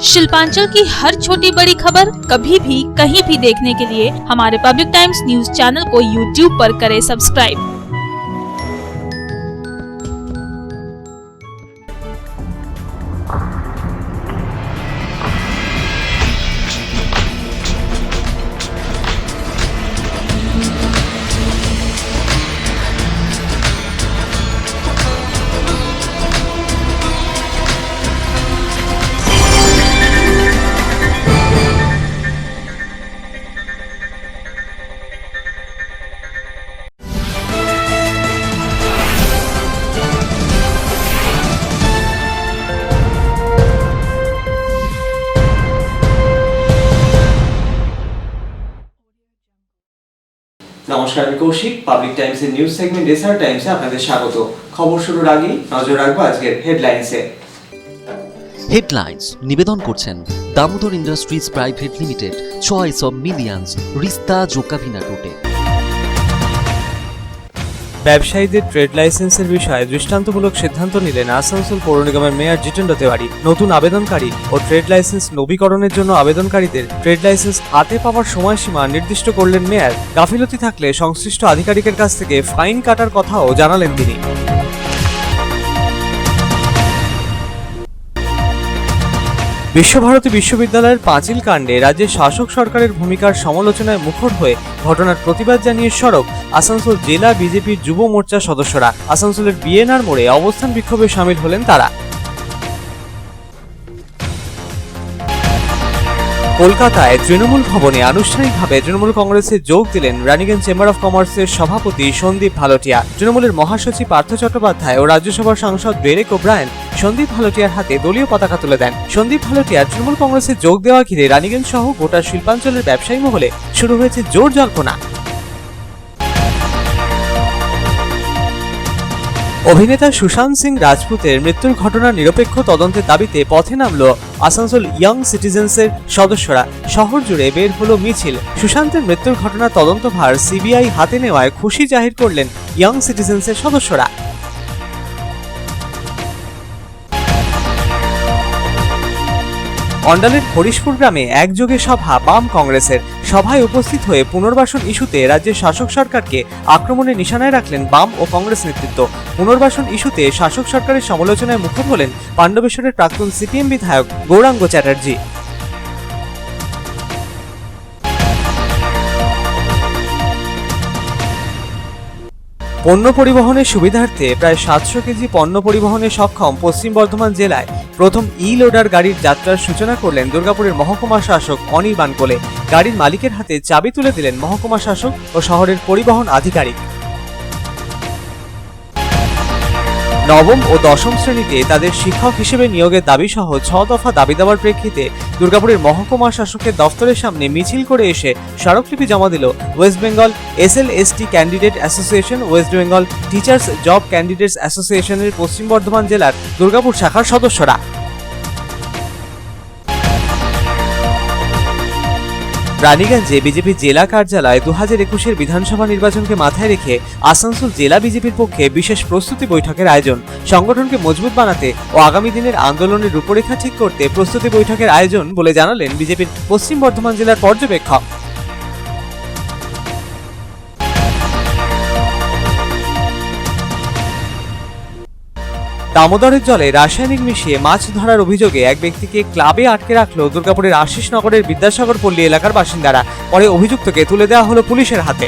शिल्पांचल की हर छोटी बड़ी खबर कभी भी कहीं भी देखने के लिए हमारे पब्लिक टाइम्स न्यूज चैनल को यूट्यूब पर करें सब्सक्राइब। নমস্কার, আমি কৌশিক। পাবলিক টাইমসের নিউজ সেগমেন্ট এসআর টাইমসে আপনাদের স্বাগত। খবর শুরুর আগে নজর রাখবো আজকের হেডলাইনসে। হেডলাইন্স নিবেদন করছেন Damodar industries private limited, choice of millions, রিস্তা জোকাভিনা রোডে। ব্যবসায়ীদের ট্রেড লাইসেন্সের বিষয়ে দৃষ্টান্তমূলক সিদ্ধান্ত নিলেন আসানসোল পৌর নিগমের মেয়র জিতেন্দ্র তেওয়ারি। নতুন আবেদনকারী ও ট্রেড লাইসেন্স নবীকরণের জন্য আবেদনকারীদের ট্রেড লাইসেন্স হাতে পাওয়ার সময়সীমা নির্দিষ্ট করলেন মেয়র। গাফিলতি থাকলে সংশ্লিষ্ট আধিকারিকের কাছ থেকে ফাইন কাটার কথাও জানালেন তিনি। বিশ্বভারতী বিশ্ববিদ্যালয়ের পাঁচিল কাণ্ডে রাজ্যের শাসক সরকারের ভূমিকার সমালোচনায় মুখর হয়ে ঘটনার প্রতিবাদ জানিয়ে সরব আসানসোল জেলা বিজেপির যুব মোর্চার সদস্যরা। আসানসোলের বিএনআর মোড়ে অবস্থান বিক্ষোভে সামিল হলেন তারা। কলকাতায় তৃণমূল ভবনে আনুষ্ঠানিকভাবে তৃণমূল কংগ্রেসে যোগ দিলেন রানীগঞ্জ চেম্বার অফ কমার্সের সভাপতি সন্দীপ ভালোটিয়া। তৃণমূলের মহাসচিব পার্থ চট্টোপাধ্যায় ও রাজ্যসভার সাংসদ ডেরেক ওব্রায়েন সন্দীপ ভালোটিয়ার হাতে দলীয় পতাকা তুলে দেন। সন্দীপ ভালোটিয়া তৃণমূল কংগ্রেসে যোগ দেওয়া ঘিরে রানীগঞ্জ সহ গোটা শিল্পাঞ্চলের ব্যবসায়ী মহলে শুরু হয়েছে জোর জল্পনা। অভিনেতা সুশান্ত সিং রাজপুতের মৃত্যুর ঘটনার নিরপেক্ষ তদন্তের দাবিতে পথে নামল আসানসোল ইয়ং সিটিজেন্সের সদস্যরা। শহর জুড়ে বের হলো মিছিল। সুশান্তের মৃত্যুর ঘটনার তদন্তভার সিবিআই হাতে নেওয়ায় খুশি জাহির করলেন ইয়ং সিটিজেন্সের সদস্যরা। অন্ডালের হরিশপুর গ্রামে একযোগে সভা বাম কংগ্রেসের। সভায় উপস্থিত হয়ে পুনর্বাসন ইস্যুতে রাজ্যের শাসক সরকারকে আক্রমণের নিশানায় রাখলেন বাম ও কংগ্রেস নেতৃত্ব। পুনর্বাসন ইস্যুতে শাসক সরকারের সমালোচনায় মুখর হলেন পাণ্ডবেশ্বরের প্রাক্তন সিপিএম বিধায়ক গৌরাঙ্গ চ্যাটার্জি। পণ্য পরিবহনের সুবিধার্থে প্রায় 700 কেজি পণ্য পরিবহনে সক্ষম পশ্চিম বর্ধমান জেলায় প্রথম ই লোডার গাড়ির যাত্রার সূচনা করলেন দুর্গাপুরের মহকুমা শাসক অনির্বাণ কোলে। গাড়ির মালিকের হাতে চাবি তুলে দিলেন মহকুমা শাসক ও শহরের পরিবহন আধিকারিক। নবম ও দশম শ্রেণীতে তাদের শিক্ষক হিসেবে নিয়োগের দাবি সহ 6 দফা দাবি দেওয়ার প্রেক্ষিতে দুর্গাপুরের মহকুমা শাসকের দফতরের সামনে মিছিল করে এসে স্মারকলিপি জমা দিল West Bengal SLST candidate association, West Bengal teachers job candidates অ্যাসোসিয়েশনের পশ্চিম বর্ধমান জেলার দুর্গাপুর শাখার সদস্যরা। রানীগঞ্জে বিজেপি জেলা কার্যালয়ে 2021-এর বিধানসভা নির্বাচনকে মাথায় রেখে আসানসোল জেলা বিজেপির পক্ষে বিশেষ প্রস্তুতি বৈঠকের আয়োজন। সংগঠনকে মজবুত বানাতে ও আগামী দিনের আন্দোলনের রূপরেখা ঠিক করতে প্রস্তুতি বৈঠকের আয়োজন বলে জানালেন বিজেপির পশ্চিম বর্ধমান জেলার পর্যবেক্ষক। দামোদরের জলে রাসায়নিক মিশিয়ে মাছ ধরার অভিযোগে এক ব্যক্তিকে ক্লাবে আটকে রাখল দুর্গাপুরের আশিসনগরের বিদ্যাসাগর পল্লী এলাকার বাসিন্দারা। পরে অভিযুক্তকে তুলে দেওয়া হলো পুলিশের হাতে।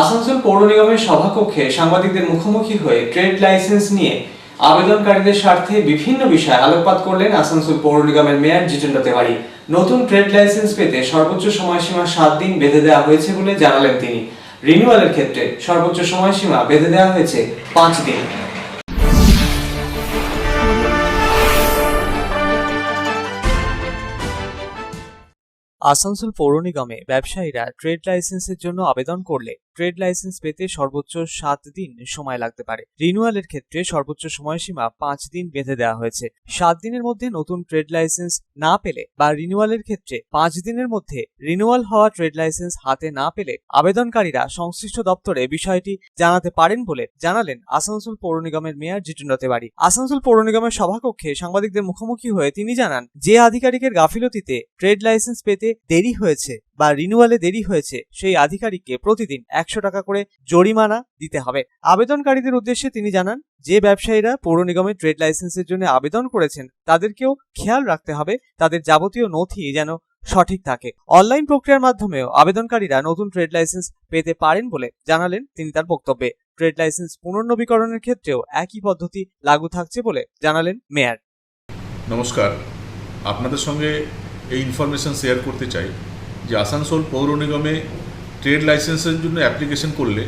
আসানসোল পৌর নিগমের সভাকক্ষে সাংবাদিকদের মুখোমুখি হয়ে ট্রেড লাইসেন্স নিয়ে আবেদনকারীদের স্বার্থে বিভিন্ন বিষয়ে আলোকপাত করলেন আসানসোল পৌর নিগমের মেয়র জিতেন্দ্র তেওয়ারি। নতুন ট্রেড লাইসেন্স পেতে সর্বোচ্চ সময়সীমা 7 দিন বেঁধে দেওয়া হয়েছে বলে জানালেন তিনি। রিনিউয়ালের ক্ষেত্রে সর্বোচ্চ সময়সীমা বেঁধে দেওয়া হয়েছে 5 দিন। আসানসোল পৌর নিগমে ব্যবসায়ীরা ট্রেড লাইসেন্সের জন্য আবেদন করলে ট্রেড লাইসেন্স পেতে সর্বোচ্চ 7 দিন সময় লাগতে পারে। রিনিউয়ালের ক্ষেত্রে সর্বোচ্চ সময়সীমা 5 দিন বেঁধে দেওয়া হয়েছে। 7 দিনের মধ্যে নতুন ট্রেড লাইসেন্স না পেলে বা রিনিউয়ালের ক্ষেত্রে 5 দিনের মধ্যে রিনিউয়াল হওয়া ট্রেড লাইসেন্স হাতে না পেলে আবেদনকারীরা সংশ্লিষ্ট দপ্তরে বিষয়টি জানাতে পারেন বলে জানালেন আসানসোল পৌর নিগমের মেয়র জিতেন্দ্র তেওয়ারি। আসানসোল পৌর নিগমের সভাকক্ষে সাংবাদিকদের মুখোমুখি হয়ে তিনি জানান, যে আধিকারিকের গাফিলতিতে ট্রেড লাইসেন্স পেতে দেরি হয়েছে বা রিনিউয়ালে দেরি হয়েছে সেই আধিকারিককে প্রতিদিন 100 টাকা করে জরিমানা দিতে হবে। আবেদনকারীদের উদ্দেশ্যে তিনি জানান, যে ব্যবসায়ীরা পৌর নিগমের ট্রেড লাইসেন্সের জন্য আবেদন করেছেন তাদেরকেও খেয়াল রাখতে হবে তাদের যাবতীয় নথি যেন সঠিক থাকে। অনলাইন প্রক্রিয়ার মাধ্যমেও আবেদনকারীরা নতুন ট্রেড লাইসেন্স পেতে পারেন বলে জানালেন তিনি তার বক্তব্যে। ট্রেড লাইসেন্স পুনর্নবীকরণের ক্ষেত্রেও একই পদ্ধতি লাগু থাকছে বলে জানালেন মেয়র। নমস্কার, আপনাদের সঙ্গে এই ইনফরমেশন শেয়ার করতে চাই যে আসানসোল পৌর নিগমে ট্রেড লাইসেন্সের জন্য অ্যাপ্লিকেশন করলে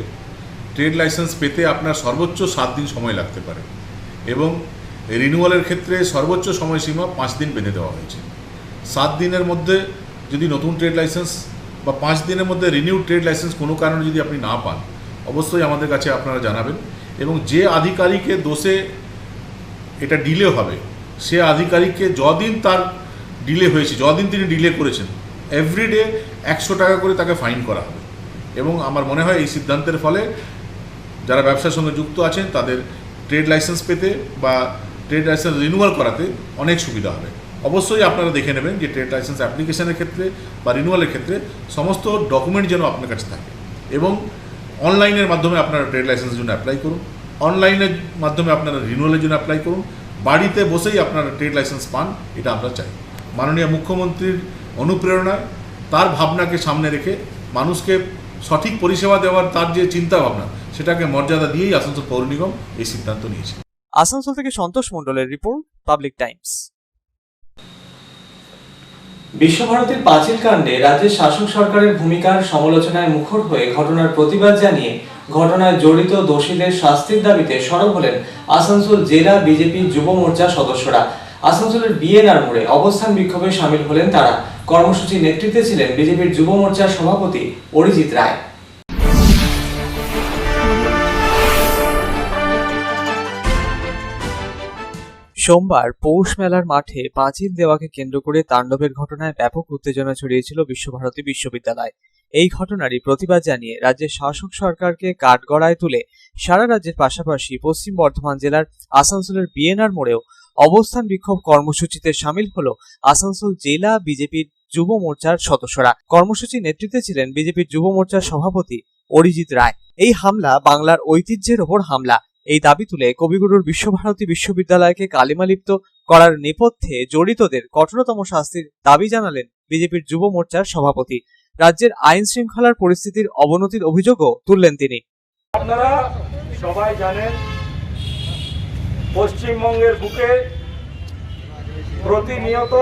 ট্রেড লাইসেন্স পেতে আপনার সর্বোচ্চ 7 দিন সময় লাগতে পারে এবং রিনিউয়ালের ক্ষেত্রে সর্বোচ্চ সময়সীমা 5 দিন বেঁধে দেওয়া হয়েছে। 7 দিনের মধ্যে যদি নতুন ট্রেড লাইসেন্স বা 5 দিনের মধ্যে রিনিউড ট্রেড লাইসেন্স কোনো কারণে যদি আপনি না পান, অবশ্যই আমাদের কাছে আপনারা জানাবেন এবং যে আধিকারিকের দোষে এটা ডিলে হবে সে আধিকারিককে যদিন তার ডিলে হয়েছে, যদিন তিনি ডিলে করেছেন, এভরিডে 100 টাকা করে তাকে ফাইন করা হবে এবং আমার মনে হয় এই সিদ্ধান্তের ফলে যারা ব্যবসার সঙ্গে যুক্ত আছেন তাদের ট্রেড লাইসেন্স পেতে বা ট্রেড লাইসেন্স রিনিউয়াল করাতে অনেক সুবিধা হবে। অবশ্যই আপনারা দেখে নেবেন যে ট্রেড লাইসেন্স অ্যাপ্লিকেশনের ক্ষেত্রে বা রিনিউয়ালের ক্ষেত্রে সমস্ত ডকুমেন্ট যেন আপনার কাছে থাকে এবং অনলাইনের মাধ্যমে আপনারা ট্রেড লাইসেন্সের জন্য অ্যাপ্লাই করুন, অনলাইনের মাধ্যমে আপনারা রিনিউয়ালের জন্য অ্যাপ্লাই করুন, বাড়িতে বসেই আপনারা ট্রেড লাইসেন্স পান, এটা আমরা চাই। মাননীয় মুখ্যমন্ত্রীর অনুপ্রেরণায় তার ভাবনাকে সামনে রেখে মানুষকে সঠিক পরিষেবা দেওয়ার তার যে চিন্তা ভাবনা সেটাকে মর্যাদা দিয়েই আসানসোল পৌর নিগম এই সিদ্ধান্ত নিয়েছে। আসানসোল থেকে সন্তোষ মণ্ডলের রিপোর্ট, পাবলিক টাইমস। বিশ্বভারতীর পাঁচিল কাণ্ডে রাজ্যের শাসক সরকারের ভূমিকার সমালোচনায় মুখর হয়ে ঘটনার প্রতিবাদ জানিয়ে ঘটনায় জড়িত দোষীদের শাস্তির দাবিতে সরব হলেন আসানসোল জেলা বিজেপি যুব মোর্চার সদস্যরা। আসানসোলের বিএনআর মোড়ে অবস্থান বিক্ষোভে সামিল হলেন তারা। কর্মসূচির নেতৃত্বে ছিলেন বিজেপির যুব মোর্চার সভাপতি অরিজিৎ রায়। সোমবার পৌষ মেলার মাঠে পাঁচিল দেওয়াকে কেন্দ্র করে তাণ্ডবের ঘটনায় ব্যাপক উত্তেজনা ছড়িয়েছিল বিশ্বভারতী বিশ্ববিদ্যালয়। এই ঘটনারই প্রতিবাদ জানিয়ে রাজ্যের শাসক সরকারকে কাঠগড়ায় তুলে সারা রাজ্যের পাশাপাশি পশ্চিম বর্ধমান জেলার আসানসোলের বিএনআর মোড়েও অবস্থান বিক্ষোভ কর্মসূচিতে সামিল হলো আসানসোল জেলা বিজেপির যুব মোর্চার সদস্যরা। কর্মসূচির নেতৃত্বে ছিলেন বিজেপির যুব মোর্চার সভাপতি অরিজিৎ রায়। এই হামলা বাংলার ঐতিহ্যের ওপর হামলা, এই দাবি তুলে কবিগুরুর বিশ্বভারতী বিশ্ববিদ্যালয়কে কালিমালিপ্ত করার নেপথ্যে জড়িতদের কঠোরতম শাস্তির দাবি জানালেন বিজেপির যুব মোর্চার সভাপতি। রাজ্যের আইন শৃঙ্খলার পরিস্থিতির অবনতির অভিযোগও তুললেন তিনি। আপনারা সবাই জানেন পশ্চিমবঙ্গের বুকে প্রতিনিয়ত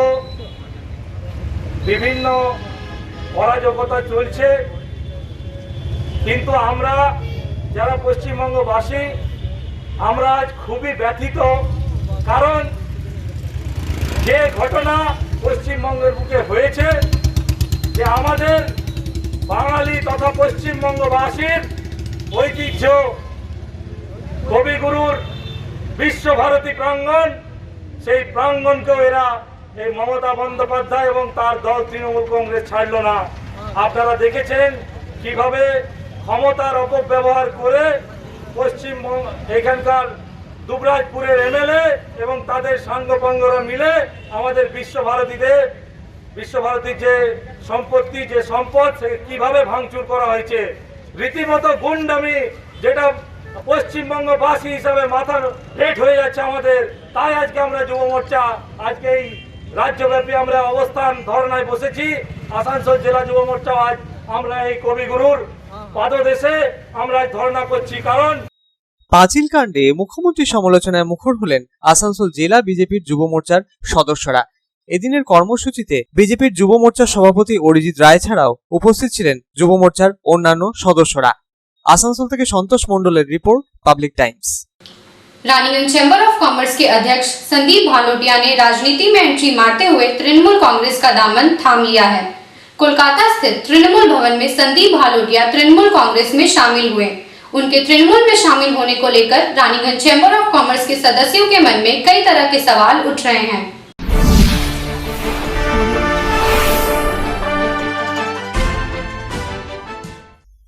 বিভিন্ন অরাজকতা চলছে, কিন্তু আমরা যারা পশ্চিমবঙ্গবাসী আমরা আজ খুবই ব্যথিত, কারণ যে ঘটনা পশ্চিমবঙ্গের বুকে হয়েছে যে আমাদের বাঙালি তথা পশ্চিমবঙ্গবাসীর ঐতিহ্য কবিগুরুর বিশ্বভারতী প্রাঙ্গণ, সেই প্রাঙ্গণকেও এরা এই মমতা বন্দ্যোপাধ্যায় এবং তার দল তৃণমূল কংগ্রেস ছাড়ল না। আপনারা দেখেছেন কিভাবে ক্ষমতার অপব্যবহার করে পশ্চিমবঙ্গ এখানকার দুবরাজপুরের এমএলএ এবং তাদের সাঙ্গপাঙ্গরা মিলে আমাদের বিশ্বভারতীর যে সম্পত্তি যে সম্পদ সে কিভাবে ভাঙচুর করা হয়েছে, রীতিমতো গুন্ডামি, যেটা পশ্চিমবঙ্গবাসী হিসাবে মাথা হেট হয়ে যাচ্ছে আমাদের। তাই আজকে আমরা যুব মোর্চা আজকে এই রাজ্যব্যাপী আমরা অবস্থান ধর্নায় বসেছি। আসানসোল জেলা যুব মোর্চা আজ আমরা এই কবিগুরুর পাদদেশে আমরা ধর্ণা করছি। কারণ পাঁচিল কাণ্ডে মুখ্যমন্ত্রীর সমালোচনায় মুখর হলেন আসানসোল জেলা বিজেপির যুব মোর্চার সদস্যরা। এদিনের কর্মসূচিতে বিজেপির যুব মোর্চার সভাপতি অরিজিৎ রায় ছাড়াও উপস্থিত ছিলেন যুব মোর্চার অন্যান্য সদস্যরা। आसनसोल থেকে संतोष मंडलेर report, public times. Raniganj chamber of commerce के अध्यक्ष संदीप भालोटिया ने राजनीति में एंट्री मारते हुए तृणमूल कांग्रेस का दामन थाम लिया है। कोलकाता स्थित तृणमूल भवन में संदीप भालोटिया तृणमूल कांग्रेस में शामिल हुए। उनके तृणमूल में शामिल होने को लेकर रानीगंज चैम्बर ऑफ कॉमर्स के सदस्यों के मन में कई तरह के सवाल उठ रहे हैं।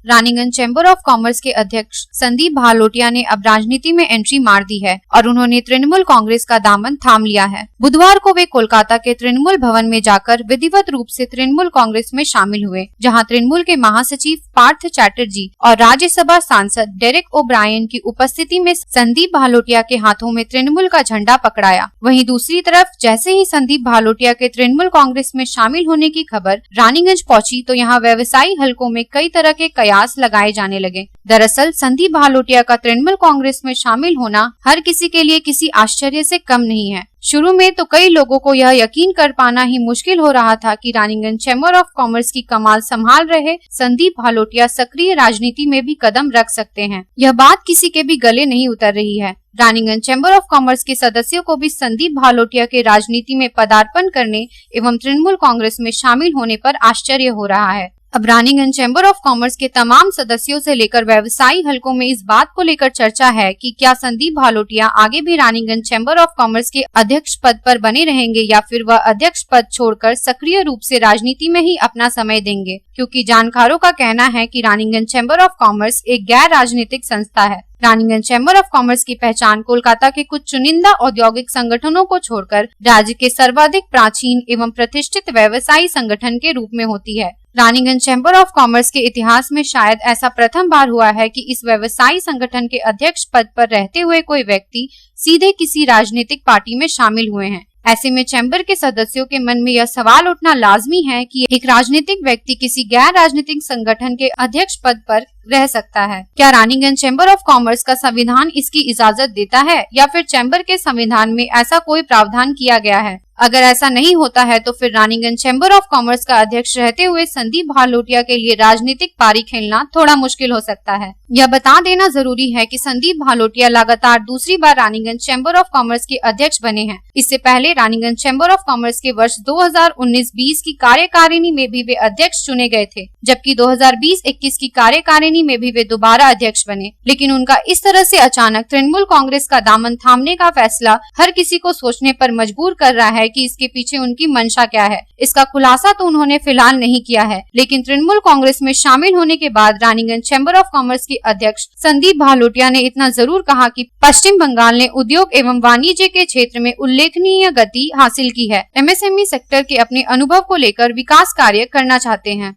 रानीगंज चैम्बर ऑफ कॉमर्स के अध्यक्ष संदीप भालोटिया ने अब राजनीति में एंट्री मार दी है और उन्होंने तृणमूल कांग्रेस का दामन थाम लिया है। बुधवार को वे कोलकाता के तृणमूल भवन में जाकर विधिवत रूप से तृणमूल कांग्रेस में शामिल हुए, जहां तृणमूल के महासचिव पार्थ चैटर्जी और राज्यसभा सांसद डेरेक ओब्रायन की उपस्थिति में संदीप भालोटिया के हाथों में तृणमूल का झंडा पकड़ाया। वहीं दूसरी तरफ जैसे ही संदीप भालोटिया के तृणमूल कांग्रेस में शामिल होने की खबर रानीगंज पहुंची तो यहाँ व्यवसायी हलकों में कई तरह के कयास लगाए जाने लगे। दरअसल संदीप भालोटिया का तृणमूल कांग्रेस में शामिल होना हर किसी के लिए किसी आश्चर्य से कम नहीं है। शुरू में तो कई लोगों को यह यकीन कर पाना ही मुश्किल हो रहा था कि रानीगंज चैम्बर ऑफ कॉमर्स की कमाल संभाल रहे संदीप भालोटिया सक्रिय राजनीति में भी कदम रख सकते हैं। यह बात किसी के भी गले नहीं उतर रही है। रानीगंज चैम्बर ऑफ कॉमर्स के सदस्यों को भी संदीप भालोटिया के राजनीति में पदार्पण करने एवं तृणमूल कांग्रेस में शामिल होने पर आश्चर्य हो रहा है। अब रानीगंज चैम्बर ऑफ कॉमर्स के तमाम सदस्यों से लेकर व्यवसायी हलकों में इस बात को लेकर चर्चा है कि क्या संदीप भालोटिया आगे भी रानीगंज चैम्बर ऑफ कॉमर्स के अध्यक्ष पद पर बने रहेंगे या फिर वह अध्यक्ष पद छोड़कर सक्रिय रूप से राजनीति में ही अपना समय देंगे, क्योंकि जानकारों का कहना है कि रानीगंज चैम्बर ऑफ कॉमर्स एक गैर राजनीतिक संस्था है। रानीगंज चैम्बर ऑफ कॉमर्स की पहचान कोलकाता के कुछ चुनिंदा औद्योगिक संगठनों को छोड़कर राज्य के सर्वाधिक प्राचीन एवं प्रतिष्ठित व्यवसायी संगठन के रूप में होती है। रानीगंज चैम्बर ऑफ कॉमर्स के इतिहास में शायद ऐसा प्रथम बार हुआ है कि इस व्यवसायी संगठन के अध्यक्ष पद पर रहते हुए कोई व्यक्ति सीधे किसी राजनीतिक पार्टी में शामिल हुए हैं। ऐसे में चैम्बर के सदस्यों के मन में यह सवाल उठना लाजमी है कि एक राजनीतिक व्यक्ति किसी गैर राजनीतिक संगठन के अध्यक्ष पद पर रह सकता है। क्या रानीगंज चैम्बर ऑफ कॉमर्स का संविधान इसकी इजाजत देता है या फिर चैम्बर के संविधान में ऐसा कोई प्रावधान किया गया है? अगर ऐसा नहीं होता है तो फिर रानीगंज चैम्बर ऑफ कॉमर्स का अध्यक्ष रहते हुए संदीप भालोटिया के लिए राजनीतिक पारी खेलना थोड़ा मुश्किल हो सकता है। यह बता देना जरूरी है कि संदीप भालोटिया लगातार दूसरी बार रानीगंज चैम्बर ऑफ कॉमर्स के अध्यक्ष बने हैं। इससे पहले रानीगंज चैम्बर ऑफ कॉमर्स के वर्ष 2019-20 की कार्यकारिणी में भी वे अध्यक्ष चुने गए थे, जबकि 2020-21 की कार्यकारिणी में भी वे दोबारा अध्यक्ष बने। लेकिन उनका इस तरह से अचानक तृणमूल कांग्रेस का दामन थामने का फैसला हर किसी को सोचने पर मजबूर कर रहा है कि इसके पीछे उनकी मंशा क्या है। इसका खुलासा तो उन्होंने फिलहाल नहीं किया है, लेकिन तृणमूल कांग्रेस में शामिल होने के बाद रानीगंज चैम्बर ऑफ कॉमर्स के अध्यक्ष संदीप भालोटिया ने इतना जरूर कहा कि पश्चिम बंगाल ने उद्योग एवं वाणिज्य के क्षेत्र में उल्लेखनीय गति हासिल की है। एमएसएमई सेक्टर के अपने अनुभव को लेकर विकास कार्य करना चाहते हैं।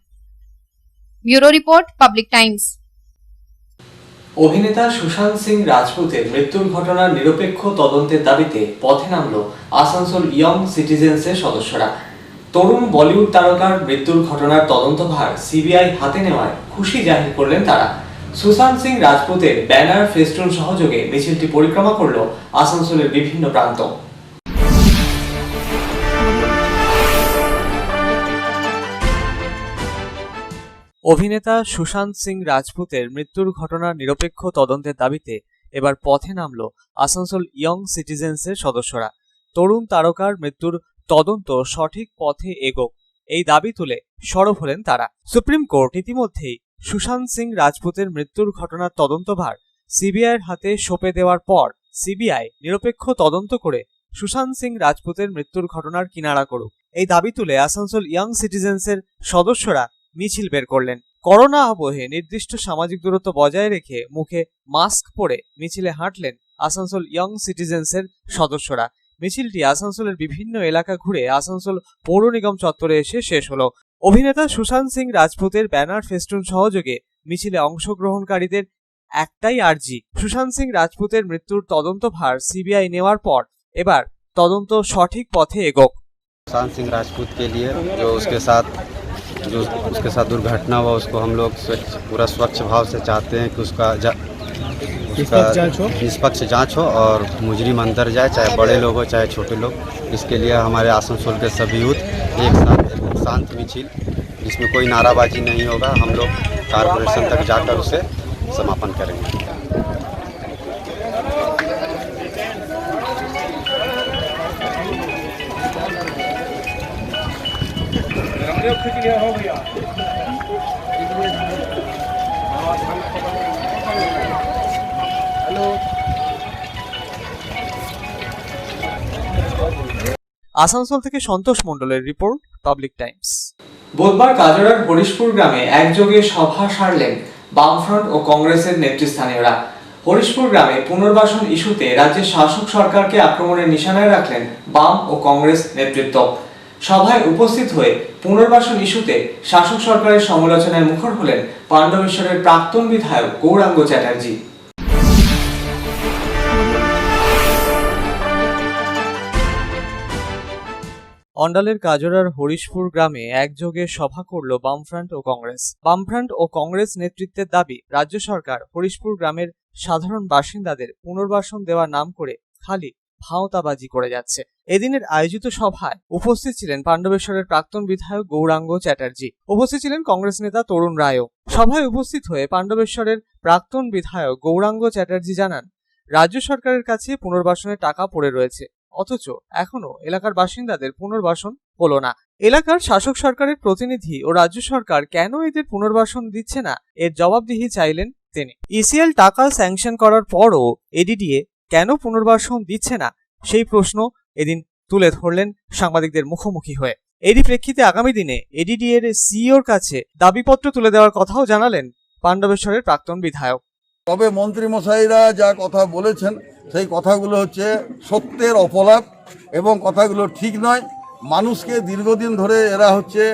Bureau report, public times. অভিনেতা সুশান্ত সিং রাজপুতের মৃত্যুর ঘটনার নিরপেক্ষ তদন্তের দাবিতে পথে নামল আসানসোল ইয়ং সিটিজেন্সের সদস্যরা। তরুণ বলিউড তারকার মৃত্যুর ঘটনার তদন্তভার সিবিআই হাতে নেওয়ায় খুশি জাহির করলেন তারা। সুশান্ত সিং রাজপুতের ব্যানার ফেস্টুন সহযোগে মিছিলটি পরিক্রমা করল আসানসোলের বিভিন্ন প্রান্ত। অভিনেতা সুশান্ত সিং রাজপুতের মৃত্যুর ঘটনার নিরপেক্ষ তদন্তের দাবিতে এবার পথে নামল আসানসোল ইয়ং সিটিজেন্সের সদস্যরা। তরুণ তারকার মৃত্যুর তদন্ত সঠিক পথে এগোক, এই দাবি তুলে সরব হলেন তারা। সুপ্রিম কোর্ট ইতিমধ্যেই সুশান্ত সিং রাজপুতের মৃত্যুর ঘটনার তদন্তভার সিবিআইয়ের হাতে সঁপে দেওয়ার পর সিবিআই নিরপেক্ষ তদন্ত করে সুশান্ত সিং রাজপুতের মৃত্যুর ঘটনার কিনারা করুক, এই দাবি তুলে আসানসোল ইয়ং সিটিজেন্সের সদস্যরা মিছিল বের করলেন। করোনা আবহে নির্দিষ্ট সামাজিক দূরত্ব বজায় রেখে মুখে মাস্ক পরে মিছিলে হাঁটলেন আসানসোল ইয়ং সিটিজেন্সের সদস্যরা। মিছিলটি আসানসোলের বিভিন্ন এলাকা ঘুরে আসানসোল পৌর নিগম চত্বরে এসে শেষ হলো। অভিনেতা সুশান্ত সিং রাজপুতের ব্যানার ফেস্টুন সহযোগে মিছিলে অংশগ্রহণকারীদের একটাই আর্জি, সুশান্ত সিং রাজপুতের মৃত্যুর তদন্তভার সিবিআই নেওয়ার পর এবার তদন্ত সঠিক পথে এগোক। सुशांत सिंह राजपूत के लिए जो उसके साथ दुर्घटना हुआ, उसको हम लोग पूरा स्वच्छ भाव से चाहते हैं कि उसका निष्पक्ष जांच हो और मुजरिम अंदर जाए, चाहे बड़े लोग हो चाहे छोटे लोग। इसके लिए हमारे आसनसोल के सभी यूथ एक साथ एकदम शांत मिছিল, जिसमें कोई नाराबाजी नहीं होगा, हम लोग कारपोरेशन तक जाकर उसे समापन करेंगे। खींच लिया हो भैया। हेलो। আসানসোল থেকে সন্তোষ মণ্ডলের রিপোর্ট, পাবলিক টাইমস। বুধবার কাজরার হরিশপুর গ্রামে একযোগে সভা সারলেন বামফ্রন্ট ও কংগ্রেসের নেতৃস্থানীয়রা। হরিশপুর গ্রামে পুনর্বাসন ইস্যুতে রাজ্যের শাসক সরকারকে আক্রমণের নিশানায় রাখলেন বাম ও কংগ্রেস নেতৃত্ব। সভায় উপস্থিত হয়ে পুনর্বাসন ইস্যুতে শাসক সরকারের সমালোচনায় মুখর হলেন পাণ্ডবেশ্বরের প্রাক্তন বিধায়ক গৌরাঙ্গ চ্যাটার্জি। অন্ডালের কাজরার হরিশপুর গ্রামে একযোগে সভা করল বামফ্রন্ট ও কংগ্রেস। বামফ্রন্ট ও কংগ্রেস নেতৃত্বের দাবি, রাজ্য সরকার হরিশপুর গ্রামের সাধারণ বাসিন্দাদের পুনর্বাসন দেওয়ার নাম করে খালি ভাওতাবাজি করে যাচ্ছে। এদিনের আয়োজিত সভায় উপস্থিত ছিলেন পাণ্ডবেশ্বরের প্রাক্তন বিধায়ক গৌরাঙ্গ চ্যাটার্জি। উপস্থিত ছিলেন কংগ্রেস নেতা তরুণ রায়ও। সভায় উপস্থিত হয়ে পাণ্ডবেশ্বরের প্রাক্তন বিধায়ক গৌরাঙ্গ চ্যাটার্জি জানান, রাজ্য সরকারের কাছে পুনর্বাসনের টাকা পড়ে রয়েছে, অথচ এখনো এলাকার বাসিন্দাদের পুনর্বাসন হলো না। এলাকার শাসক সরকারের প্রতিনিধি ও রাজ্য সরকার কেন এদের পুনর্বাসন দিচ্ছে না, এর জবাবদিহি চাইলেন তিনি। ইসিএল টাকা স্যাংশন করার পরও এডিডিএ কেন পুনর্বাসন দিচ্ছে না, সেই প্রশ্ন এদিন তুলে ধরলেন সাংবাদিকদের মুখোমুখি হয়ে। এরই প্রেক্ষিতে আগামী দিনে এডিডিএ এর সিইওর কাছে দাবিপত্র তুলে দেওয়ার কথাও জানালেন পাণ্ডবেশ্বরের প্রাক্তন বিধায়ক। তবে মন্ত্রী মশাইরা যা কথা বলেছেন সেই কথাগুলো হচ্ছে সত্যের অপলাপ এবং কথাগুলো ঠিক নয়। মানুষকে দীর্ঘদিন ধরে এরা হচ্ছে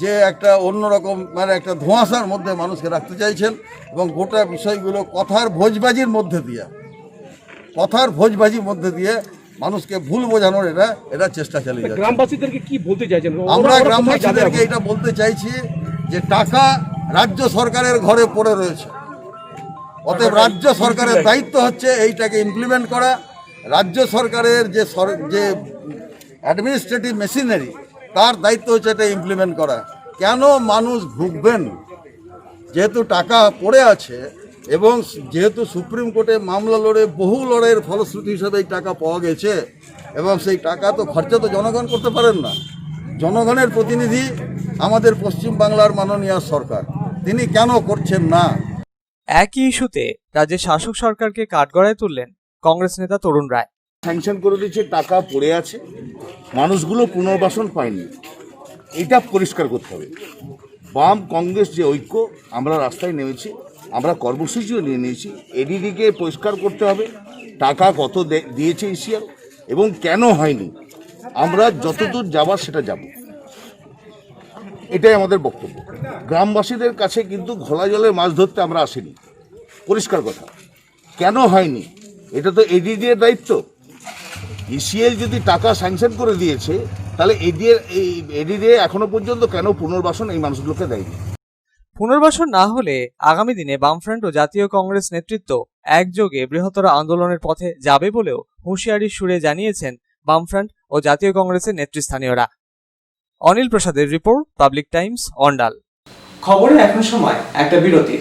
যে একটা অন্যরকম মানে একটা ধোঁয়াশার মধ্যে মানুষকে রাখতে চাইছেন এবং গোটা বিষয়গুলো কথার ভোজবাজির মধ্যে দিয়ে মানুষকে ভুল বোঝানোর এরা চেষ্টা চালিয়ে যাচ্ছে। গ্রামবাসীদেরকে কি বলতে চাইছেন? আমরা গ্রামবাসীদেরকে এটা বলতে চাইছি যে টাকা রাজ্য সরকারের ঘরে পড়ে রয়েছে, অতএব রাজ্য সরকারের দায়িত্ব হচ্ছে এইটাকে ইমপ্লিমেন্ট করা। রাজ্য সরকারের যে অ্যাডমিনিস্ট্রেটিভ মেশিনারি, তার দায়িত্ব হচ্ছে এটা ইমপ্লিমেন্ট করা। কেন মানুষ ভুগবেন? যেহেতু টাকা পড়ে আছে এবং যেহেতু সুপ্রিম কোর্টে মামলা লড়ে বহু লড়াইয়ের ফলশ্রুতি হিসেবে এই টাকা পাওয়া গেছে এবং সেই টাকা তো খরচা তো জনগণ করতে পারেন না। জনগণের প্রতিনিধি আমাদের পশ্চিমবাংলার মাননীয় সরকার, তিনি কেন করছেন না? একই ইস্যুতে রাজ্যের শাসক সরকারকে কাঠগড়ায় তুললেন কংগ্রেস নেতা তরুণ রায়। স্যাংশন করে দিচ্ছে, টাকা পড়ে আছে, মানুষগুলো পুনর্বাসন পায়নি, এটা পরিষ্কার করতে হবে। বাম কংগ্রেস যে ঐক্য, আমরা রাস্তায় নেমেছি, আমরা কর্মসূচিও নিয়ে নিয়েছি। এডিডিকে পরিষ্কার করতে হবে টাকা কত দিয়েছে ইসিএল এবং কেন হয়নি। আমরা যতদূর যাবার সেটা যাব, এটাই আমাদের বক্তব্য। গ্রামবাসীদের কাছে কিন্তু ঘোলা জলে মাছ ধরতে আমরা আসিনি। পরিষ্কার কথা, কেন হয়নি এটা তো এডিডিএর দায়িত্ব। ইসিএল যদি টাকা স্যাংশন করে দিয়েছে, তাহলে এডিডিএ এখনো পর্যন্ত কেন পুনর্বাসন এই মানুষগুলোকে দেয়নি? পুনর্বাসন না হলে আগামী দিনে বামফ্রন্ট ও জাতীয় কংগ্রেস নেতৃত্ব একযোগে বৃহত্তর আন্দোলনের পথে যাবে বলেও হুঁশিয়ারির সুরে জানিয়েছেন বামফ্রন্ট ও জাতীয় কংগ্রেসের নেতৃস্থানীয়রা। অনিল প্রসাদের রিপোর্ট, পাবলিক টাইমস, অন্ডাল। খবরে এখন সময় একটা বিরতি।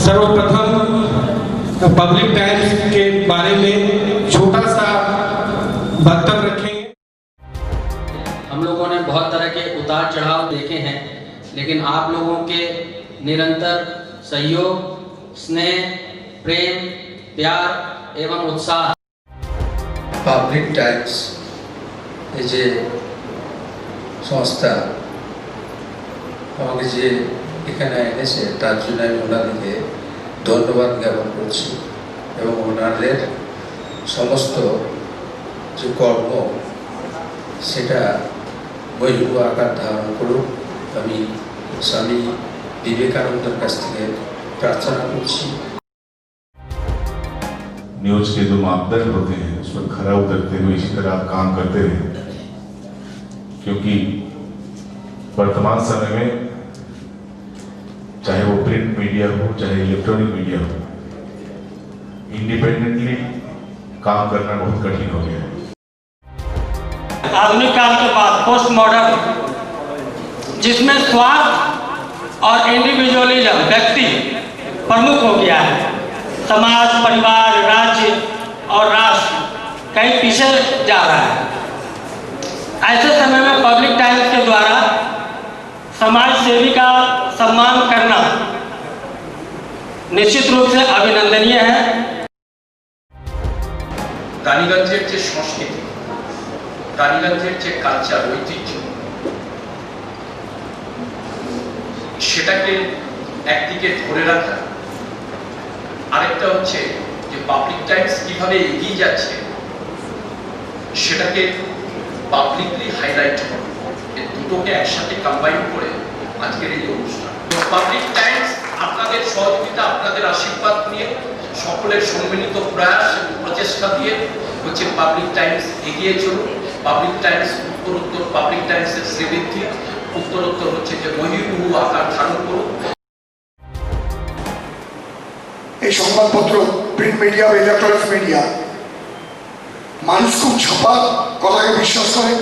सर्वप्रथम पब्लिक टाइम्स के बारे में छोटा सा वक्तव्य रखेंगे। हम लोगों ने बहुत तरह के उतार चढ़ाव देखे हैं, लेकिन आप लोगों के निरंतर सहयोग, स्नेह, प्रेम, प्यार एवं उत्साह। পাবলিক টাইমস এই যে সংস্থা আমাকে যে এখানে এনেছে তার জন্য আমি ওনাদেরকে ধন্যবাদ জ্ঞাপন করছি এবং ওনাদের সমস্ত যে কর্ম সেটা বৈভব আকার ধারণ করুক আমি স্বামী বিবেকানন্দের কাছ থেকে প্রার্থনা করছি। न्यूज के जो मापदंड होते हैं उस पर खरा उतरते हुए इसी तरह आप काम करते रहे, क्योंकि वर्तमान समय में चाहे वो प्रिंट मीडिया हो चाहे इलेक्ट्रॉनिक मीडिया हो, इंडिपेंडेंटली काम करना बहुत कठिन हो गया है। आधुनिक काल के बाद पोस्ट मॉडर्न, जिसमें स्वार्थ और इंडिविजुअलिज्म व्यक्ति प्रमुख हो गया है, समाज, परिवार, राज्य और राष्ट्र कहीं पीछे जा रहा है। ऐसे समय में पब्लिक टाइम्स के द्वारा समाज सेवी का सम्मान करना निश्चित रूप से अभिनंदनीय है। রানীগঞ্জের যে সংস্কৃতি, রানীগঞ্জের যে কালচার, ঐতিহ্য, সেটাকে একদিকে ধরে রাখা, আরেকটা হচ্ছে যে পাবলিক টাইমস কিভাবে এগিয়ে যাচ্ছে সেটাকে পাবলিকলি হাইলাইট করা, এই দুটোকে একসাথে কম্বাইন করে আজকের এই অনুষ্ঠান। পাবলিক টাইমস আপনাদের সহযোগিতা, আপনাদের আশীর্বাদ নিয়ে, সকলের সম্মিলিত প্রয়াস এবং প্রচেষ্টা দিয়ে হচ্ছে পাবলিক টাইমস এগিয়ে চলুন। পাবলিক টাইমস উত্তরোত্তর, পাবলিক টাইমসের শ্রীবৃদ্ধি উত্তরোত্তর হচ্ছে যে মহিমুহু আকার ধারণ করুন। এই সংবাদপত্র, প্রিন্ট মিডিয়া বা ইলেকট্রনিক্স মিডিয়া, মানুষ খুব ছাপা কথাকে বিশ্বাস করে,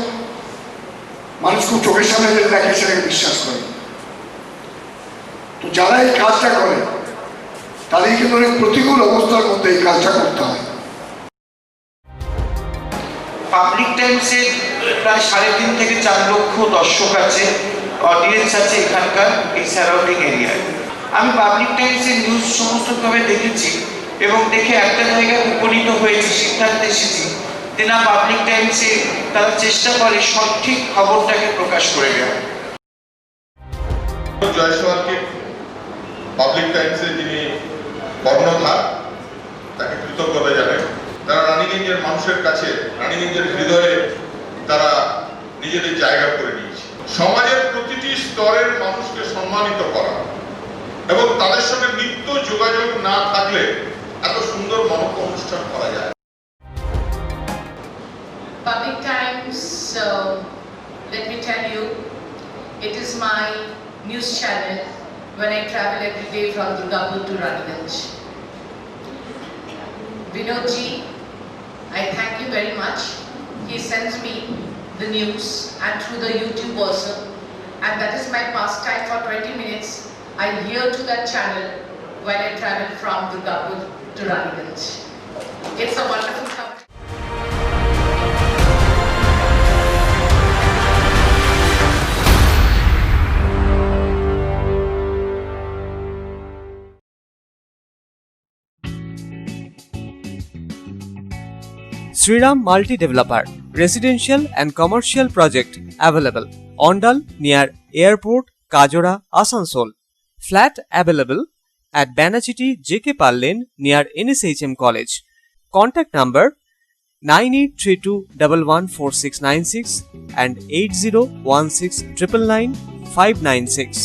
মানুষ খুব চোখের সামনে যেটা দেখে সেটাকে বিশ্বাস করে। তো যারা এই কাজটা করে তাদের কিন্তু অনেক প্রতিকূল অবস্থার মধ্যে এই কাজটা করতে হয়। পাবলিক টাইমসের প্রায় 3.5 থেকে 4 লক্ষ দর্শক আছে, অডিয়েন্স আছে এখানকার এই সারাউন্ডিং এরিয়ায়। আমি পাবলিক টাইমসের নিউজ সমস্তভাবে দেখেছি এবং দেখে একটা জায়গায় উপনীত হয়েছি, সিদ্ধান্তে এসেছি যে না, পাবলিক টাইমসে তারা চেষ্টা করে সঠিক খবরটাকে প্রকাশ করে দেওয়া। জয়সওয়ালকে পাবলিক টাইমসে যিনি কর্ণধার, তাকে কৃতজ্ঞতা জানাই। তারা রানীগঞ্জের মানুষের কাছে, রানীগঞ্জের হৃদয়ে তারা নিজেদের জায়গা করে নিয়েছে। সমাজের প্রতিটি স্তরের মানুষকে সম্মানিত করা এবং তাদের সঙ্গে নিত্য যোগাযোগ না থাকলে এত সুন্দর মনজ্ঞ অনুষ্ঠান করা যায়। Public Times, let me tell you, it is my news channel when I travel every day from Durgapur to Raniganj. Vinodji, I thank you very much. He sends me the news and through the YouTube also, and that is my pastime for 20 minutes. I hear to that channel when I travel from Durgapur to Raniganj. It's a wonderful company. Sriram Multi Developer, residential and commercial project available. Ondal near Airport, Kajora, Asansol. Flat available at Banachiti JK Pal Lane near NSHM College. Contact number 9832114696 and 8016999596.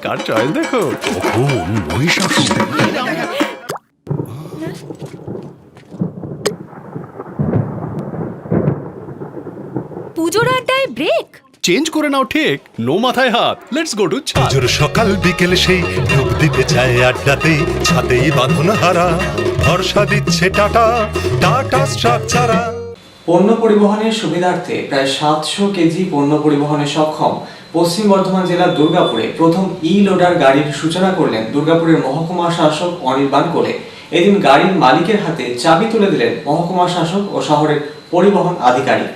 Car choice দেখো, কখন মহিষাসুর। পুজোর আড্ডায় break, change করে নাও ঠিক, no মাথায় হাত, let's go to ছাদ। পুজোর সকাল বিকেল সেই ডুব দিতে চায় আড্ডাতেই, ছাদেই বাঁধন হারা ভরসা দিচ্ছে টাটা, টাটা স্ট্রাকচারা। পণ্য পরিবহনের সুবিধার্থে প্রায় 700 কেজি পণ্য পরিবহনে সক্ষম পশ্চিম বর্ধমান জেলার দুর্গাপুরে প্রথম লোডার গাড়ির সূচনা করলেন দুর্গাপুরের মহকুমা শাসক অনির্বাণ কোলে। এদিন গাড়ির মালিকের হাতে চাবি তুলে দিলেন মহকুমা শাসক ও শহরের পরিবহন আধিকারিক।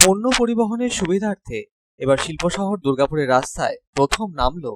পণ্য পরিবহনের সুবিধার্থে এবার শিল্প শহর দুর্গাপুরের রাস্তায় প্রথম নামলো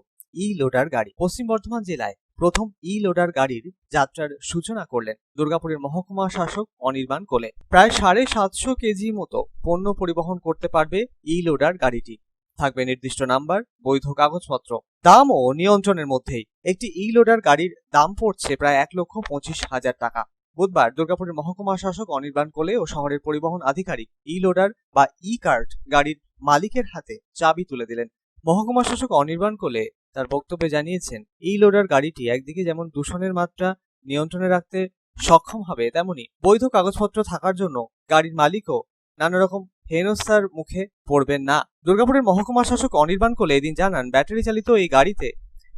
লোডার গাড়ি। পশ্চিম বর্ধমান জেলায় প্রথম লোডার গাড়ির যাত্রার সূচনা করলেন দুর্গাপুরের মহকুমা শাসক অনির্বাণ কোলে। প্রায় 750 কেজি মতো পণ্য পরিবহন করতে পারবে লোডার গাড়িটি। থাকবে নির্দিষ্ট নাম্বার, বৈধ কাগজপত্র, দামও নিয়ন্ত্রণের মধ্যেই। একটি লোডার গাড়ির দাম পড়ছে প্রায় 1,25,000 টাকা। বুধবার দুর্গাপুরের মহকুমা শাসক অনির্বাণ কোলে ও শহরের পরিবহন আধিকারিক লোডার বা কার্ট গাড়ির মালিকের হাতে চাবি তুলে দিলেন। মহকুমা শাসক অনির্বাণ কোলে তার বক্তব্যে জানিয়েছেন, লোডার গাড়িটি একদিকে যেমন দূষণের মাত্রা নিয়ন্ত্রণে রাখতে সক্ষম হবে, তেমনি বৈধ কাগজপত্র থাকার জন্য গাড়ির মালিকও নানা রকম হেনস্থার মুখে পড়বেন না। দুর্গাপুরের মহকুমা শাসক অনির্বাণ কোলে এদিন জানান, ব্যাটারি চালিত এই গাড়িতে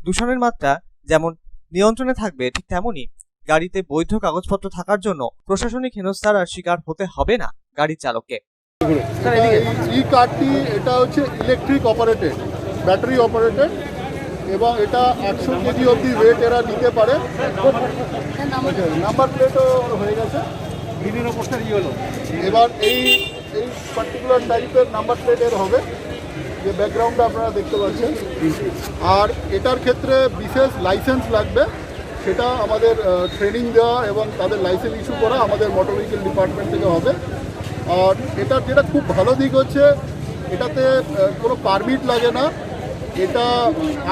দূষণের মাত্রা যেমন নিয়ন্ত্রণে থাকবে, ঠিক তেমনি গাড়িতে বৈধ কাগজপত্র থাকার জন্য প্রশাসনিক হেনস্থার আর শিকার হতে হবে না গাড়ির চালককে। কারটি এটা হচ্ছে ইলেকট্রিক অপারেটেড, ব্যাটারি অপারেটেড, এবং এটা 100 কেজি অবধি ওয়েট এরা নিতে পারে। নাম্বার প্লেটও হয়ে গেছে, বিভিন্ন পোস্টার হলো। এবার এই পার্টিকুলার টাইপের নাম্বার প্লেট এর হবে, যে ব্যাকগ্রাউন্ডটা আপনারা দেখতে পাচ্ছেন। আর এটার ক্ষেত্রে বিশেষ লাইসেন্স লাগবে, সেটা আমাদের ট্রেনিং দেওয়া এবং তাদের লাইসেন্স ইস্যু করা আমাদের মোটর ভেহিকেল ডিপার্টমেন্ট থেকে হবে। আর এটার যেটা খুব ভালো দিক হচ্ছে, এটাতে কোনো পারমিট লাগে না। এটা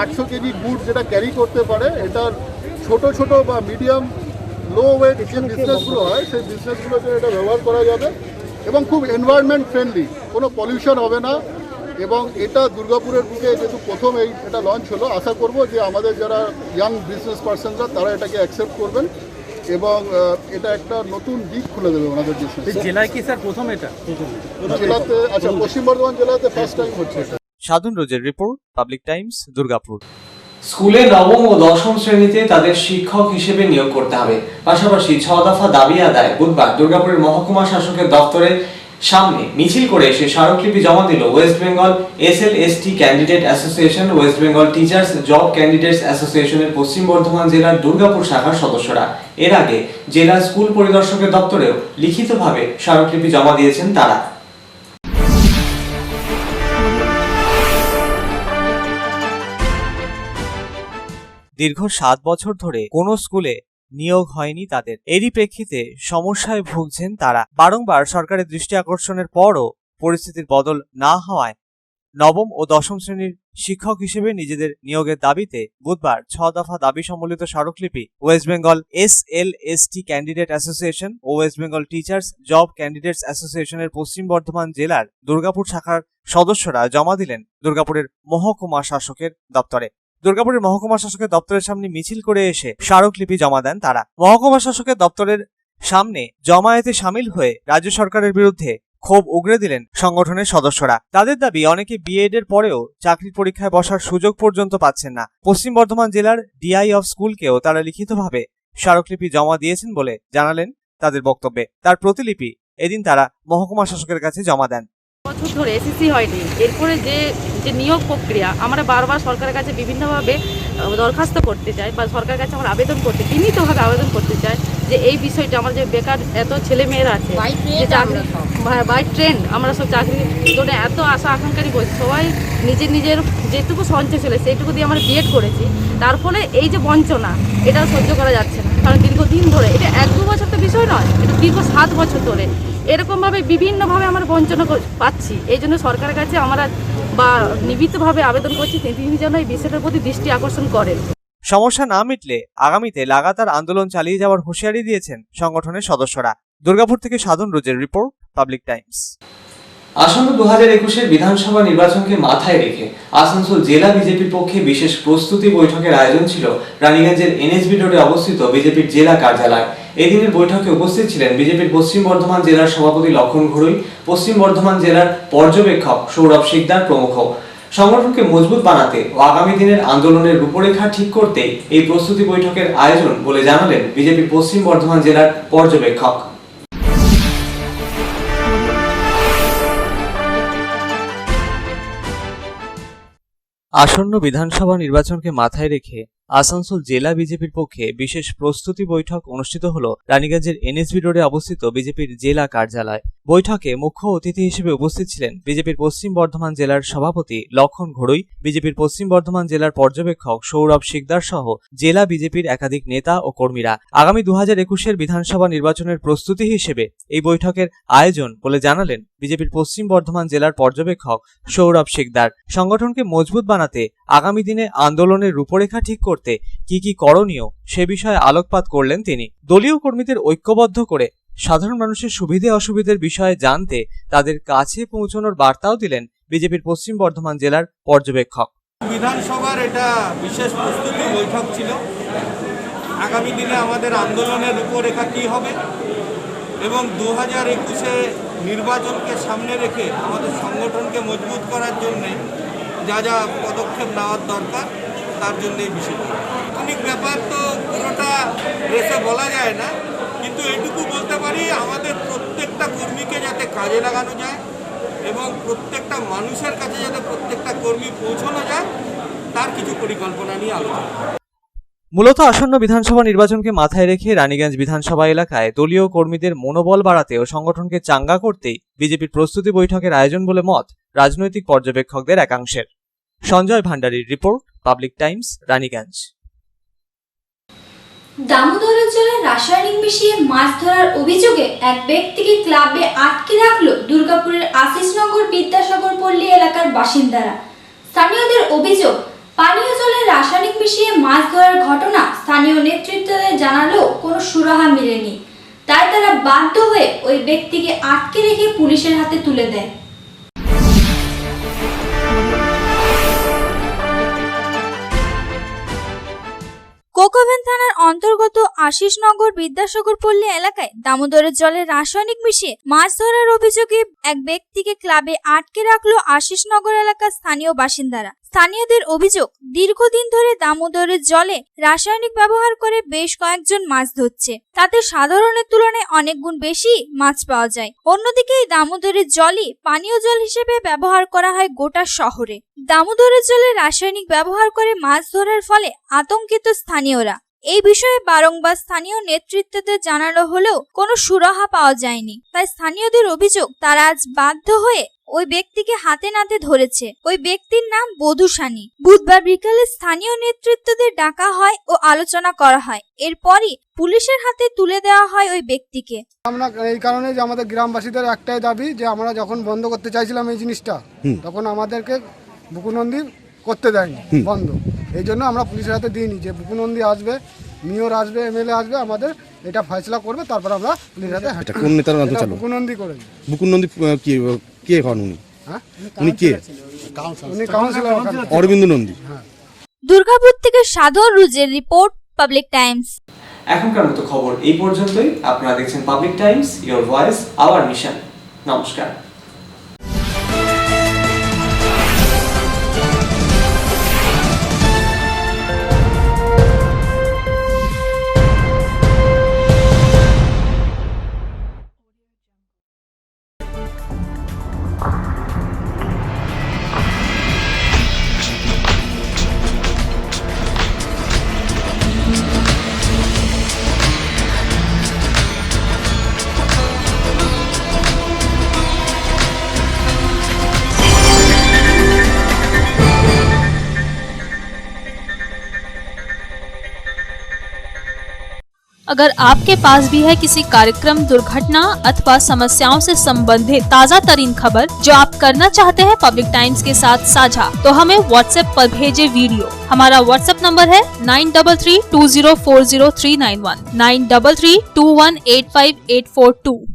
800 কেজি গুড যেটা ক্যারি করতে পারে। এটার ছোট ছোট বা মিডিয়াম লো ওয়েট যে বিজনেসগুলো হয়, সেই বিজনেসগুলোতে এটা ব্যবহার করা যাবে এবং খুব এনভায়রনমেন্ট ফ্রেন্ডলি, কোনো পলিউশন হবে না। এবং এটা দুর্গাপুরের বুকে যেহেতু প্রথম এটা লঞ্চ হলো, আশা করব যে আমাদের যারা ইয়াং বিজনেস পার্সনরা তারা এটাকে অ্যাকসেপ্ট করবেন এবং এটা একটা নতুন দিক খুলে দেবে ওনাদের বিজনেস। জেলায় কি স্যার প্রথম? এটা জেলাতে, আচ্ছা, পশ্চিম বর্ধমান জেলাতে ফার্স্ট টাইম হচ্ছে এটা। সাধন রোজের রিপোর্ট, পাবলিক টাইমস, দুর্গাপুর। স্কুলে নবম ও দশম শ্রেণীতে তাদের শিক্ষক হিসেবে নিয়োগ করতে হবে। পাশাপাশি 6 দফা দাবি আদায় বুধবার দুর্গাপুরের মহকুমা শাসকের দপ্তরের সামনে মিছিল করে এসে স্মারকলিপি জমা দিল West Bengal SLST candidate association, West Bengal teachers job candidates অ্যাসোসিয়েশনের পশ্চিম বর্ধমান জেলার দুর্গাপুর শাখার সদস্যরা। এর আগে জেলা স্কুল পরিদর্শকের দপ্তরেও লিখিতভাবে স্মারকলিপি জমা দিয়েছেন তারা। দীর্ঘ 7 বছর ধরে কোনো স্কুলে নিয়োগ হয়নি তাদের। এরই প্রেক্ষিতে সমস্যায় ভুগছেন তারা। বারংবার সরকারের দৃষ্টি আকর্ষণের পরও পরিস্থিতির বদল না হওয়ায় নবম ও দশম শ্রেণীর শিক্ষক হিসেবে নিজেদের নিয়োগের দাবিতে বুধবার 6 দফা দাবি সম্বলিত স্মারকলিপি West Bengal SLST candidate association ও West Bengal teachers job candidates অ্যাসোসিয়েশনের পশ্চিম বর্ধমান জেলার দুর্গাপুর শাখার সদস্যরা জমা দিলেন দুর্গাপুরের মহকুমা শাসকের দপ্তরে। দুর্গাপুরের মহকুমা শাসকের দপ্তরের সামনে মিছিল করে এসে স্মারকলিপি জমা দেন তারা। মহকুমা শাসকের দপ্তরের সামনে জমায়েতে সামিল হয়ে রাজ্য সরকারের বিরুদ্ধে ক্ষোভ উগরে দিলেন সংগঠনের সদস্যরা। তাদের দাবি, অনেকে BEd এর পরেও চাকরির পরীক্ষায় বসার সুযোগ পর্যন্ত পাচ্ছেন না। পশ্চিম বর্ধমান জেলার DI অফ স্কুলকেও তারা লিখিতভাবে স্মারকলিপি জমা দিয়েছেন বলে জানালেন তাদের বক্তব্যে। তার প্রতিলিপি এদিন তারা মহকুমা শাসকের কাছে জমা দেন। বছর ধরে SSC হয়নি। এরপরে যে নিয়োগ প্রক্রিয়া, আমরা বারবার সরকারের কাছে বিভিন্নভাবে দরখাস্ত করতে চাই বা সরকারের কাছে আমরা আবেদন করতে, বিনীতভাবে আবেদন করতে চাই যে এই বিষয়টা, আমার যে বেকার এত ছেলে মেয়েরা আছে, যে চাকরি বাই ট্রেন্ড আমরা সব চাকরির জন্য এত আশা আকাঙ্ক্ষারী বলছি, সবাই নিজের যেটুকু সঞ্চয় ছিল সেইটুকু দিয়ে আমরা BEd করেছি। তার ফলে এই যে বঞ্চনা, এটা সহ্য করা যাচ্ছে না। কারণ দীর্ঘদিন ধরে, এটা 1-2 বছর তো বিষয় নয়, এটা দীর্ঘ 7 বছর ধরে এরকমভাবে বিভিন্নভাবে আমরা বঞ্চনা পাচ্ছি। এই জন্য সরকারের কাছে আমরা বা নিবিড়ভাবে আবেদন করছি তিনি যেন এই বিষয়টার প্রতি দৃষ্টি আকর্ষণ করেন। সমস্যা না মিটলে আগামীতে লাগাতার আন্দোলন চালিয়ে যাওয়ার হুঁশিয়ারি দিয়েছেন সংগঠনের সদস্যরা। দুর্গাপুর থেকে সাধন রোজের রিপোর্ট, পাবলিক টাইমস। আসন্ন 2021-এর বিধানসভা নির্বাচনকে মাথায় রেখে আসানসোল জেলা বিজেপির পক্ষে বিশেষ প্রস্তুতি বৈঠকের আয়োজন ছিল রানীগঞ্জের এনএসবি রোডে অবস্থিত বিজেপির জেলা কার্যালয়। এদিনের বৈঠকে উপস্থিত ছিলেন বিজেপির পশ্চিম বর্ধমান জেলার সভাপতি লক্ষণ ঘড়ুই, পশ্চিম বর্ধমান জেলার পর্যবেক্ষক সৌরভ শিকদার প্রমুখ। সংগঠনকে মজবুত বানাতে ও আগামী দিনের আন্দোলনের রূপরেখা ঠিক করতে এই প্রস্তুতি বৈঠকের আয়োজন বলে জানালেন বিজেপির পশ্চিম বর্ধমান জেলার পর্যবেক্ষক। আসন্ন বিধানসভা নির্বাচনকে মাথায় রেখে আসানসোল জেলা বিজেপির পক্ষে বিশেষ প্রস্তুতি বৈঠক অনুষ্ঠিত হল রানীগঞ্জের এনএসবি রোডে অবস্থিত বিজেপির জেলা কার্যালয়। বৈঠকে মুখ্য অতিথি হিসেবে উপস্থিত ছিলেন বিজেপির পশ্চিম বর্ধমান জেলার সভাপতি লক্ষণ ঘড়ুই, বিজেপির পশ্চিম বর্ধমান জেলার পর্যবেক্ষক সৌরভ শিকদার সহ জেলা বিজেপির একাধিক নেতা ও কর্মীরা। আগামী 2021-এর বিধানসভা নির্বাচনের প্রস্তুতি হিসেবে এই বৈঠকের আয়োজন বলে জানালেন বিজেপির পশ্চিম বর্ধমান জেলার পর্যবেক্ষক সৌরভ শিকদার। সংগঠনকে মজবুত বানাতে আগামী দিনে আন্দোলনের রূপরেখা ঠিক করতে কি করণীয় সে বিষয়ে আলোকপাত করলেন তিনি। দলীয় কর্মীদের ঐক্যবদ্ধ করে সাধারণ মানুষের সুবিধে অসুবিধার বিষয়ে জানতে তাদের কাছে পৌঁছানোর বার্তাও দিলেন বিজেপির পশ্চিম বর্ধমান জেলার পর্যবেক্ষক। বিধানসভার এটা বিশেষ প্রস্তুতি বৈঠক ছিল। আগামী দিনে আমাদের আন্দোলনের রূপরেখা কী হবে এবং 2021-এ নির্বাচনকে সামনে রেখে আমাদের সংগঠনকে মজবুত করার জন্য যা যা পদক্ষেপ নেওয়ার দরকার তার জন্য এই বিষয়টা। অনেক ব্যাপার তো পুরোটা প্রেসে বলা যায় না, কিন্তু এইটুকু বলতে পারি আমাদের প্রত্যেকটা কর্মীকে যাতে কাজে লাগানো যায় এবং প্রত্যেকটা মানুষের কাছে যাতে প্রত্যেকটা কর্মী পৌঁছানো যায় তার কিছু পরিকল্পনা নিয়ে আলোচনা। মূলত আসন্ন বিধানসভা নির্বাচনকে মাথায় রেখে রানীগঞ্জ বিধানসভা এলাকায় দলীয় কর্মীদের মনোবল বাড়াতে ও সংগঠনকে চাঙ্গা করতেই বিজেপির প্রস্তুতি বৈঠকের আয়োজন বলে মত রাজনৈতিক পর্যবেক্ষকদের একাংশের। সঞ্জয় ভান্ডারীর রিপোর্ট, পাবলিক টাইমস, রানীগঞ্জ। দামোদরের জলে রাসায়নিক মিশিয়ে মাছ ধরার অভিযোগে এক ব্যক্তিকে ক্লাবে আটকে রাখল দুর্গাপুরের আশিসনগর বিদ্যাসাগর পল্লী এলাকার বাসিন্দারা। স্থানীয়দের অভিযোগ, পানীয় জলে রাসায়নিক মিশিয়ে মাছ ধরার ঘটনা স্থানীয় নেতৃত্বদের জানালেও কোনো সুরাহা মেলেনি। তাই তারা বাধ্য হয়ে ওই ব্যক্তিকে আটকে রেখে পুলিশের হাতে তুলে দেয়। কোকোভেন থানার অন্তর্গত আশিসনগর বিদ্যাসাগর পল্লী এলাকায় দামোদরের জলে রাসায়নিক মিশিয়ে মাছ ধরার অভিযোগে এক ব্যক্তিকে ক্লাবে আটকে রাখলো আশিসনগর এলাকার স্থানীয় বাসিন্দারা। স্থানীয়দের অভিযোগ, দীর্ঘদিন ধরে দামোদরের জলে রাসায়নিক ব্যবহার করে বেশ কয়েকজন মাছ ধরছে, তাতে সাধারণের তুলনায় অনেক গুণ বেশি মাছ পাওয়া যায়। অন্যদিকে এই দামোদরের জলই পানীয় জল হিসেবে ব্যবহার করা হয় গোটা শহরে। দামোদরের জলে রাসায়নিক ব্যবহার করে মাছ ধরার ফলে আতঙ্কিত স্থানীয়রা। এই বিষয়ে বারংবার স্থানীয় নেতৃত্বদের জানানো হলেও কোনো সুরাহা পাওয়া যায়নি। তাই স্থানীয়দের অভিযোগ, তারা আজ বাধ্য হয়ে ওই ব্যক্তিকে হাতে নাতে ধরেছে। ওই ব্যক্তির নাম বধূ সানি। বুধবার বিকালে স্থানীয় নেতৃত্বদের ডাকা হয় ও আলোচনা করা হয়। এরপরই পুলিশের হাতে তুলে দেওয়া হয় ওই ব্যক্তিকে। আমরা এই কারণে যে আমাদের গ্রামবাসীদের একটাই দাবি যে আমরা যখন বন্ধ করতে চাইছিলাম এই জিনিসটা, তখন আমাদেরকে বুকুনন্দী করতে দেয়নি বন্ধ। এই জন্য আমরা পুলিশের হাতে দিইনি যে বুকুনন্দী আসবে, মেয়র আসবে, এমএলএ আসবে, আমাদের এটা ফয়সলা করবে, তারপর আমরা পুলিশের হাতে। কোন নেতার নাম চালু? বুকুনন্দী করে। বুকুনন্দী কি কে হন উনি? উনি কে? উনি কাউন্সিলর অরবিন্দ নন্দী। দুর্গাপুর থেকে সাধন রুজের রিপোর্ট, পাবলিক টাইমস। এখনকার মতো খবর এই পর্যন্তই। আপনারা দেখছেন public Times, your voice hour mission. নমস্কার। अगर आपके पास भी है किसी कार्यक्रम, दुर्घटना अथवा समस्याओं से संबंधित ताज़ा तरीन खबर जो आप करना चाहते हैं पब्लिक टाइम्स के साथ साझा, तो हमें व्हाट्सएप पर भेजे वीडियो। हमारा व्हाट्सएप नंबर है 9332040391 9332185842।